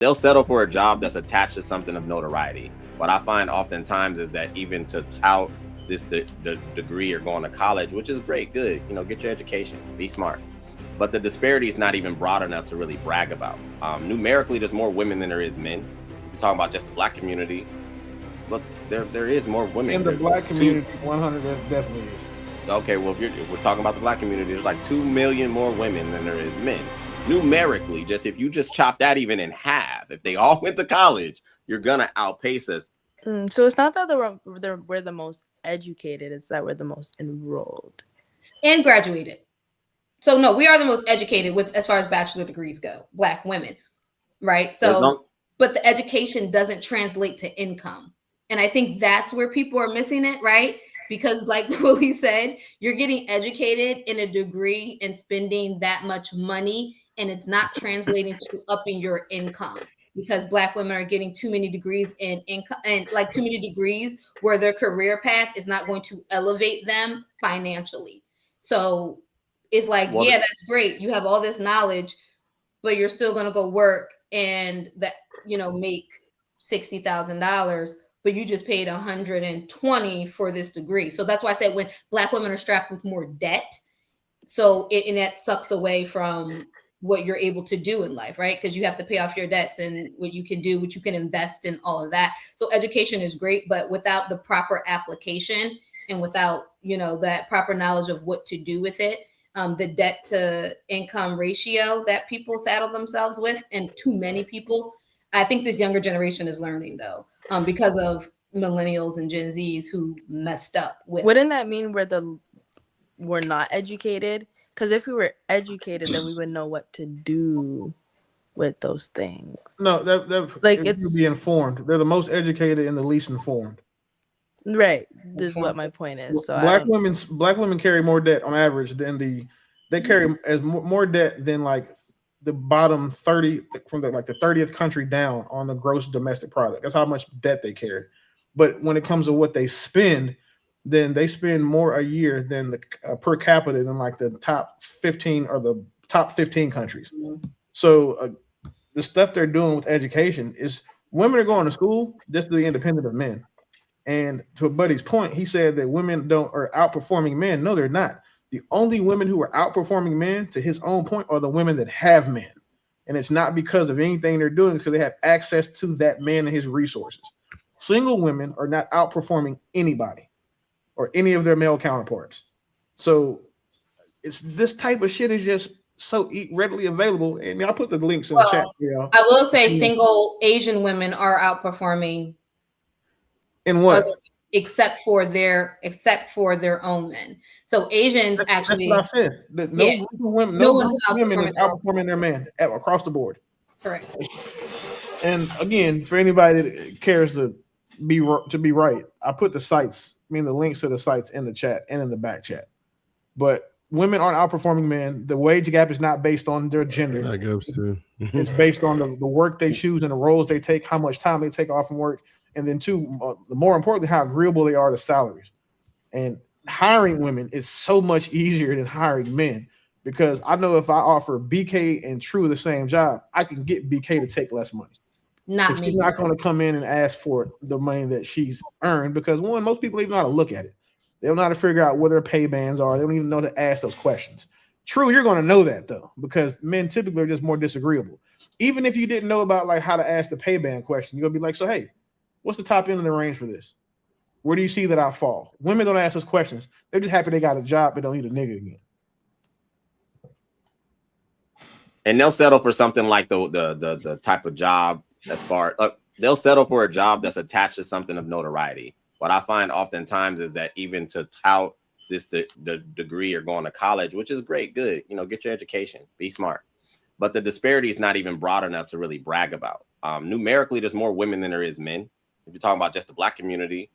they'll settle for a job that's attached to something of notoriety. What I find oftentimes is that even to tout this the degree or going to college, which is great, good, get your education, be smart. But the disparity is not even broad enough to really brag about. Numerically, there's more women than there is men. We're talking about just the black community. Look, there is more women in the black community. 100, that definitely is. Okay, well, if we're talking about the black community, there's like 2 million more women than there is men. Numerically, if you just chop that even in half, if they all went to college, you're gonna outpace us. So it's not that we're the most educated; it's that we're the most enrolled and graduated. So no, we are the most educated with as far as bachelor degrees go, black women, right? So, but the education doesn't translate to income, and I think that's where people are missing it, right? Because like Willie said, you're getting educated in a degree and spending that much money, and it's not translating to upping your income. Because black women are getting too many degrees in income and like too many degrees where their career path is not going to elevate them financially. So it's like, yeah, that's great. You have all this knowledge, but you're still going to go work and that, make $60,000, but you just paid $120 for this degree. So that's why I said when black women are strapped with more debt, so and that sucks away from what you're able to do in life, right? Because you have to pay off your debts and what you can do, what you can invest in, all of that. So education is great, but without the proper application and without, that proper knowledge of what to do with it, the debt to income ratio that people saddle themselves with, and too many people, I think this younger generation is learning though, because of millennials and Gen Zs who messed up with. Wouldn't that mean we're not educated? Because if we were educated, then we would know what to do with those things. No, it's be informed. They're the most educated and the least informed. Right. This is what my point is. So black women carry more debt on average than they carry as more debt than like the bottom 30 from the 30th country down on the gross domestic product. That's how much debt they carry. But when it comes to what they spend, then they spend more a year than the per capita than like the top 15 or the top 15 countries. Mm-hmm. So the stuff they're doing with education is women are going to school just to be independent of men. And to Buddy's point, he said that women are outperforming men. No, they're not. The only women who are outperforming men, to his own point, are the women that have men. And it's not because of anything they're doing, because they have access to that man and his resources. Single women are not outperforming anybody or any of their male counterparts. So it's this type of shit is just so readily available. And I'll put the links in the chat. I will say single Asian women are outperforming. In what? Except for their own men. So Asians actually. That's what I said. No women is outperforming their man across the board. Correct. And again, for anybody that cares to be right, I put the sites, the links to the sites in the chat and in the back chat. But women aren't outperforming men. The wage gap is not based on their gender. That goes too. It's based on the work they choose and the roles they take, how much time they take off from work. And then more importantly, how agreeable they are to salaries. And hiring women is so much easier than hiring men, because I know if I offer BK and True the same job, I can get BK to take less money. She's not going to come in and ask for the money that she's earned, because one, most people even know how to look at it. They don't know how to figure out where their pay bands are. They don't even know to ask those questions. True, you're going to know that though, because men typically are just more disagreeable. Even if you didn't know about like how to ask the pay band question, you're going to be like, so hey, what's the top end of the range for this? Where do you see that I fall? Women don't ask those questions. They're just happy they got a job but don't need a nigga again. And they'll settle for something like the type of job they'll settle for a job that's attached to something of notoriety. What I find oftentimes is that even to tout the degree or going to college, which is great, good, get your education, be smart. But the disparity is not even broad enough to really brag about. Numerically, there's more women than there is men. If you're talking about just the black community,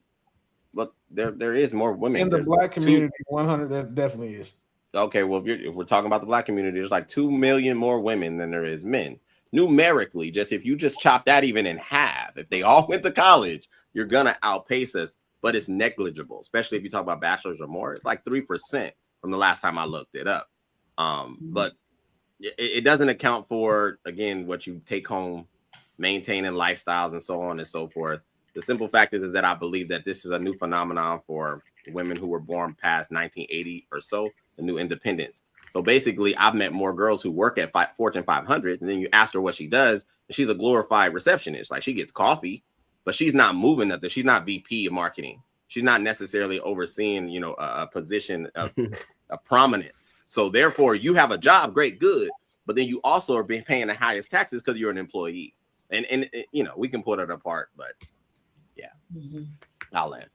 look, there is more women in the black community. 100, that definitely is. Okay, well, if we're talking about the black community, there's like 2 million more women than there is men. Numerically, if you just chop that even in half, if they all went to college, you're gonna outpace us. But it's negligible, especially if you talk about bachelors or more. It's like 3% from the last time I looked it up. But it doesn't account for, again, what you take home maintaining lifestyles and so on and so forth. The simple fact is that I believe that this is a new phenomenon for women who were born past 1980 or so, the new independence. So basically, I've met more girls who work at Fortune 500, and then you ask her what she does, and she's a glorified receptionist. Like, she gets coffee, but she's not moving nothing. She's not VP of marketing. She's not necessarily overseeing, you know, a position of prominence. So therefore, you have a job, great, good, but then you also are being paying the highest taxes because you're an employee. And you know, we can put it apart, but yeah, I'll land.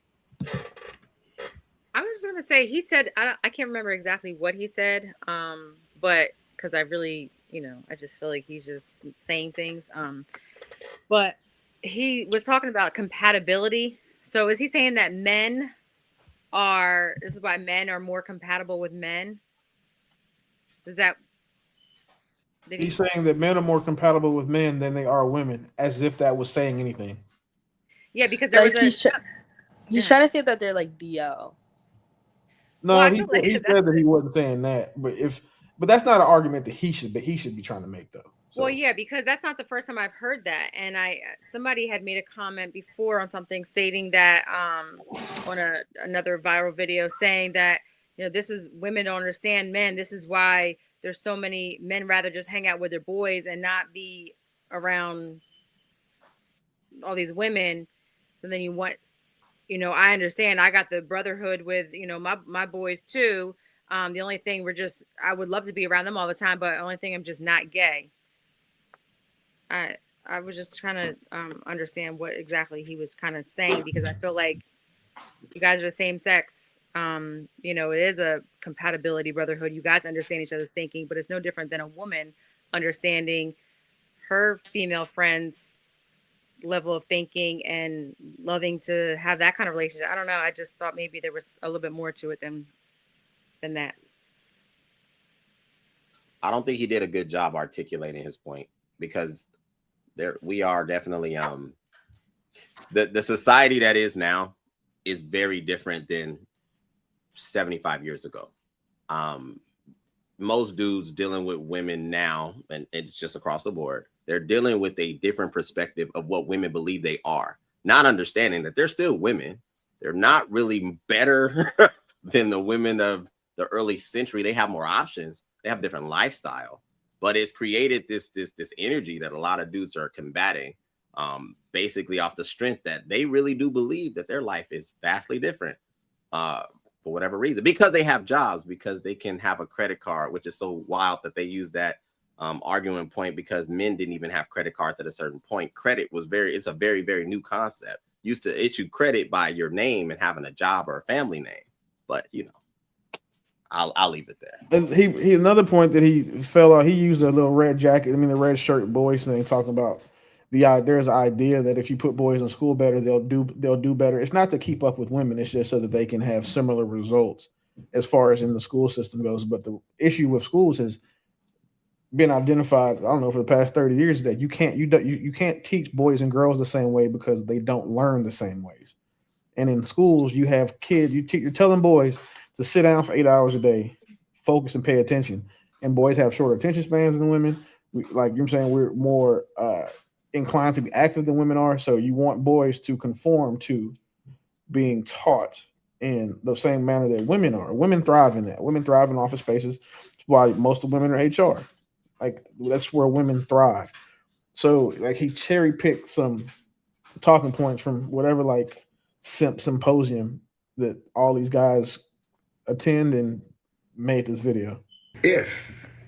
I was just gonna say, he said, I can't remember exactly what he said, but because I really, you know, I just feel like he's just saying things. But he was talking about compatibility. So is he saying that this is why men are more compatible with men? He's saying that men are more compatible with men than they are women, as if that was saying anything. Yeah, because there Like, was he's trying to say that they're like DL. No, Well, he said that he wasn't saying that, but that's not an argument that he should be trying to make, though. So. Well, yeah, because that's not the first time I've heard that, and somebody had made a comment before on something stating that on another viral video saying that, you know, this is, women don't understand men. This is why there's so many men rather just hang out with their boys and not be around all these women. And then you want, you know, I understand. I got the brotherhood with, you know, my boys too. The only thing I would love to be around them all the time, but the only thing, I'm just not gay. I was just trying to understand what exactly he was kind of saying, because I feel like you guys are the same sex. You know, it is a compatibility brotherhood. You guys understand each other's thinking, but it's no different than a woman understanding her female friends' level of thinking and loving to have that kind of relationship. I don't know. I just thought maybe there was a little bit more to it than that. I don't think he did a good job articulating his point, because we are definitely the society that is now is very different than 75 years ago. Most dudes dealing with women now, and it's just across the board, they're dealing with a different perspective of what women believe they are, not understanding that they're still women. They're not really better than the women of the early century. They have more options. They have a different lifestyle, but it's created this energy that a lot of dudes are combating, basically off the strength that they really do believe that their life is vastly different, for whatever reason, because they have jobs, because they can have a credit card, which is so wild that they use that arguing point, because men didn't even have credit cards at a certain point. Credit was it's a very, very new concept. Used to issue credit by your name and having a job or a family name, but you know, I'll leave it there. And he another point that he fell out. He used a little red jacket. I mean, the red shirt boys thing, talking about there's an idea that if you put boys in school better, they'll do better. It's not to keep up with women. It's just so that they can have similar results as far as in the school system goes. But the issue with schools has been identified, I don't know, for the past 30 years, is that you can't teach boys and girls the same way because they don't learn the same ways. And in schools, you have kids, you're telling boys to sit down for 8 hours a day, focus and pay attention. And boys have shorter attention spans than women. Like you're saying, we're more inclined to be active than women are. So you want boys to conform to being taught in the same manner that women are. Women thrive in that. Women thrive in office spaces. That's why most of women are HR. Like, that's where women thrive. So like, he cherry picked some talking points from whatever like symposium that all these guys attend and made this video. If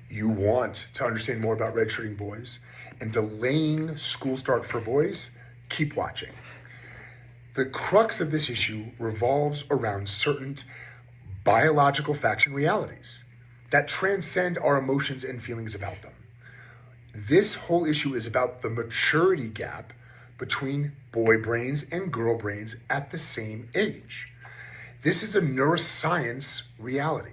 you want to understand more about redshirting boys and delaying school start for boys, keep watching. The crux of this issue revolves around certain biological facts and realities that transcend our emotions and feelings about them. This whole issue is about the maturity gap between boy brains and girl brains at the same age. This is a neuroscience reality.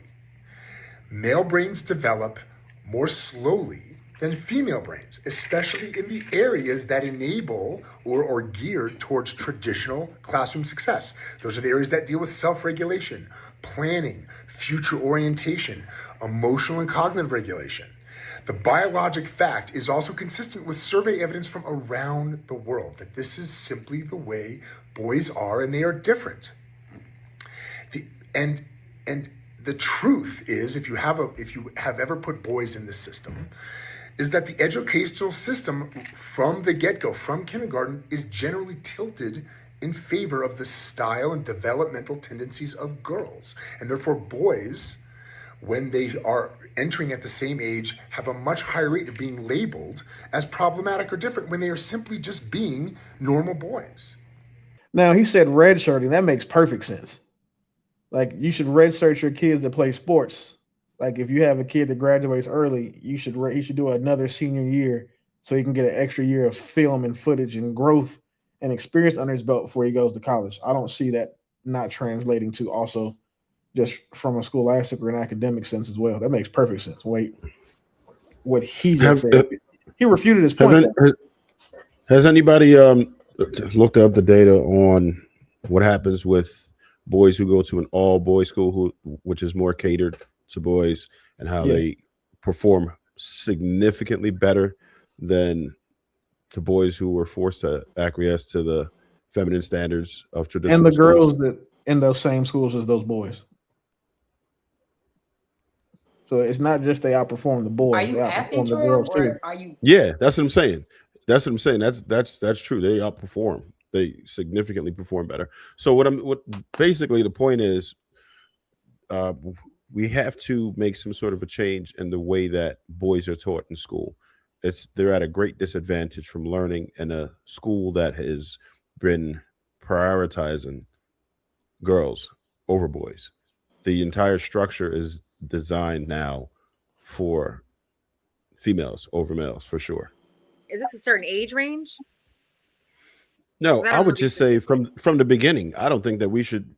Male brains develop more slowly than female brains, especially in the areas that enable or are geared towards traditional classroom success. Those are the areas that deal with self-regulation, planning, future orientation, emotional and cognitive regulation. The biologic fact is also consistent with survey evidence from around the world that this is simply the way boys are, and they are different. And the truth is, if you have ever put boys in this system, is that the educational system from the get-go, from kindergarten, is generally tilted in favor of the style and developmental tendencies of girls. And therefore boys, when they are entering at the same age, have a much higher rate of being labeled as problematic or different when they are simply just being normal boys. Now, he said redshirting. That makes perfect sense. Like, you should redshirt your kids that play sports. Like, if you have a kid that graduates early, he should do another senior year so he can get an extra year of film and footage and growth and experience under his belt before he goes to college. I don't see that not translating to also just from a scholastic or an academic sense as well. That makes perfect sense. Wait, what he just said. He refuted his point. Has anybody looked up the data on what happens with boys who go to an all-boys school, which is more catered to boys, and how they perform significantly better than the boys who were forced to acquiesce to the feminine standards of traditional and the schools? girls that in those same schools as those boys? So it's not just they outperform the boys; Are you they asking outperform the Troy, girls too. or are you? Yeah, that's what I'm saying. That's true. They outperform. They significantly perform better. So what basically the point is, we have to make some sort of a change in the way that boys are taught in school. They're at a great disadvantage from learning in a school that has been prioritizing girls over boys. The entire structure is designed now for females over males, for sure. Is this a certain age range? No, I I don't would know just these say from the beginning. I don't think that we should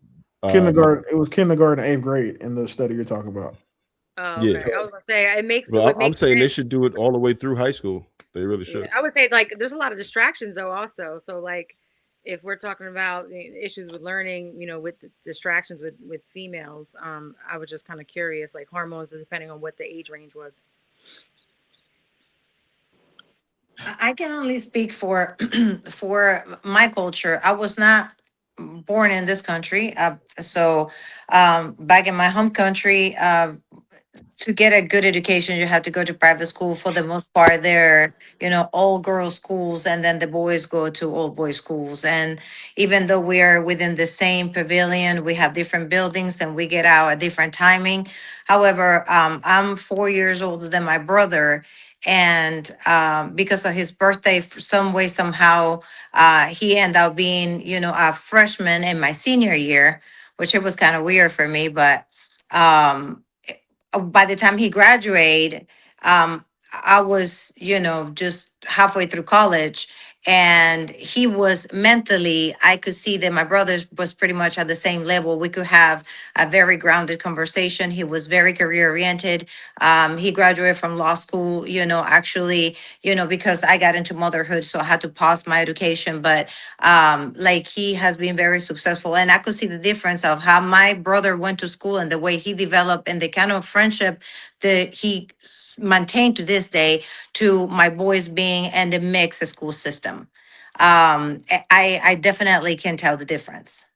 Kindergarten. It was kindergarten, 8th grade in the study you're talking about. Oh, Yeah. okay. I was gonna say it makes. Well, It would I'm make saying they sense. should do it all the way through high school. They really should. I would say like there's a lot of distractions though also. So like if we're talking about issues with learning, with the distractions with females, I was just kind of curious, like hormones, depending on what the age range was. I can only speak for for my culture. I was not born in this country, so back in my home country, to get a good education, you have to go to private school. For the most part, they're, all girls schools, and then the boys go to all boys schools. And even though we are within the same pavilion, we have different buildings and we get out at different timing. However, I'm 4 years older than my brother. And because of his birthday, some way, somehow, he ended up being, a freshman in my senior year, which it was kind of weird for me. But by the time he graduated, I was, just halfway through college, and he was mentally, I could see that my brother was pretty much at the same level. We could have a very grounded conversation. He was very career oriented. He graduated from law school, actually, because I got into motherhood, so I had to pause my education. But like, he has been very successful, and I could see the difference of how my brother went to school and the way he developed and the kind of friendship that he maintained to this day, to my boys being in the mixed school system. I definitely can tell the difference.